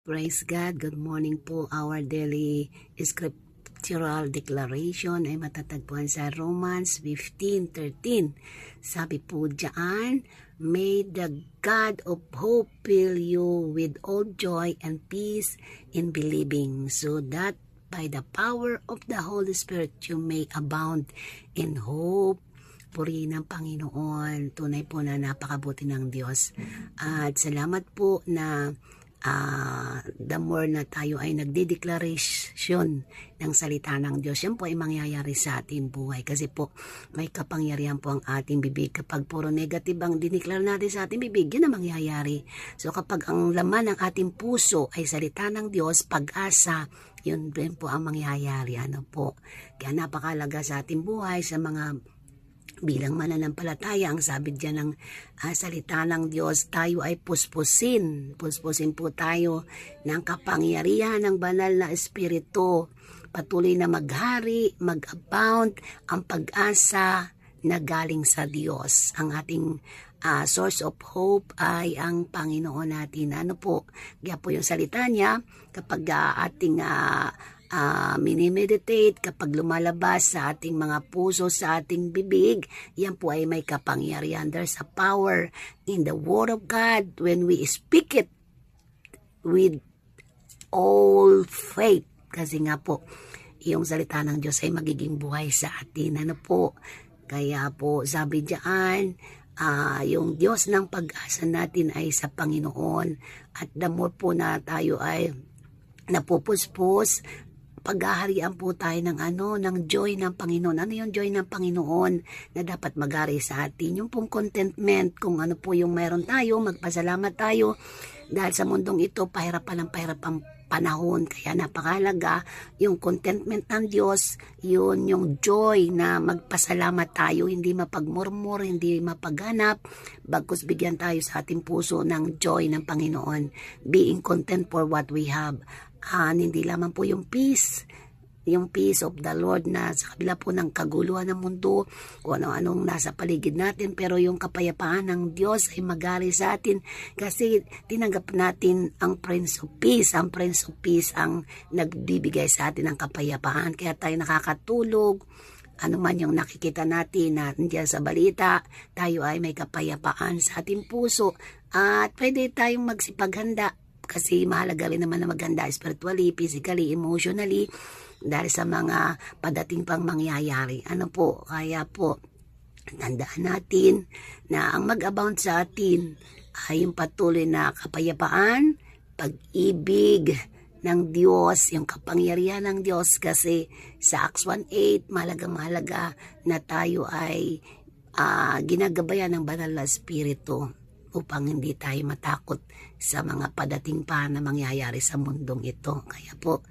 Praise God. Good morning po. Our daily scriptural declaration ay matatagpuan sa Romans 15:13. Sabi po diyan, may the God of hope fill you with all joy and peace in believing, so that by the power of the Holy Spirit you may abound in hope. Purihin ng Panginoon. Tunay po na napakabuti ng Diyos. At salamat po na the more na tayo ay nagdedeklarasyon ng salita ng Diyos, yan po ay mangyayari sa ating buhay. Kasi po, may kapangyarihan po ang ating bibig. Kapag puro negative ang dineklar natin sa ating bibig, yan ang mangyayari. So kapag ang laman ng ating puso ay salita ng Diyos, pag-asa, yun din po ang mangyayari. Ano po? Kaya napakalaga sa ating buhay, sa mga bilang mananampalataya, ang sabi diyan ng salita ng Diyos, tayo ay puspusin. Puspusin po tayo ng kapangyarihan ng banal na Espiritu. Patuloy na maghari, mag-abound ang pag-asa na galing sa Diyos. Ang ating source of hope ay ang Panginoon natin. Ano po? Kaya po yung salita niya, kapag ating minimeditate, kapag lumalabas sa ating mga puso, sa ating bibig, yan po ay may kapangyarihan. There's a power in the Word of God when we speak it with all faith. Kasi nga po, yung salita ng Diyos ay magiging buhay sa atin. Ano po? Kaya po, sabi diyan, yung Diyos ng pag-asa natin ay sa Panginoon. At the more po na tayo ay napupuspos, paghaharian po tayo ng joy ng Panginoon. Ano yung joy ng Panginoon na dapat magari sa atin? Yung pong contentment, kung ano po yung meron tayo, magpasalamat tayo. Dahil sa mundong ito, pahirapan ang panahon. Kaya napakahalaga yung contentment ng Diyos, yun yung joy na magpasalamat tayo, hindi mapagmurmur, hindi mapaghanap, bagkus bigyan tayo sa ating puso ng joy ng Panginoon. Being content for what we have. Hindi lamang po yung peace of the Lord na sa kabila po ng kaguluhan ng mundo, kung ano-anong nasa paligid natin, pero yung kapayapaan ng Diyos ay magari sa atin kasi tinanggap natin ang Prince of Peace. Ang Prince of Peace ang nagbibigay sa atin ng kapayapaan, kaya tayo nakakatulog. Ano man yung nakikita natin na nandiyan sa balita, tayo ay may kapayapaan sa ating puso at pwede tayong magsipaghanda. Kasi mahalaga rin naman na maganda spiritually, physically, emotionally, dahil sa mga padating pang mangyayari. Ano po? Kaya po, tandaan natin na ang mag-abound sa atin ay yung patuloy na kapayapaan, pag-ibig ng Diyos, yung kapangyarihan ng Diyos. Kasi sa Acts 1:8, mahalaga na tayo ay ginagabayan ng banal na Espiritu upang hindi tayo matakot sa mga padating pa na mangyayari sa mundong ito. Kaya po,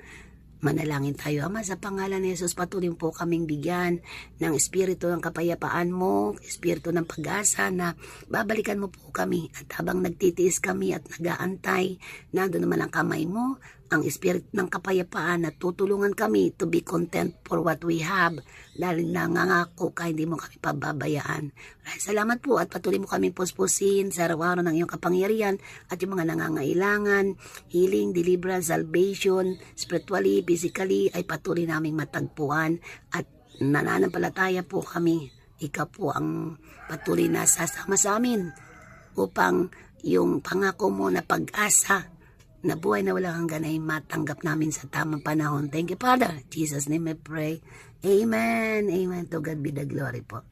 manalangin tayo. Ama, sa pangalan ni Jesus, patuloy po kaming bigyan ng espiritu ng kapayapaan mo, espiritu ng pag-asa na babalikan mo po kami. At habang nagtitiis kami at nag-aantay, nandun naman ang kamay mo, ang espiritu ng kapayapaan na tutulungan kami to be content for what we have. Dahil nangangako ka, hindi mo kami pababayaan. Salamat po at patuloy mo kaming puspusin sa araw-araw ng iyong kapangyarihan at yung mga nangangailangan, healing, deliverance, salvation, spiritually, physically, ay patuloy naming matagpuan at nananampalataya po kami. Ikaw po ang patuloy na sasama sa amin upang yung pangako mo na pag-asa na buhay na walang hanggan ay matanggap namin sa tamang panahon. Thank you, Father. In Jesus' name I pray. Amen. Amen. To God be the glory po.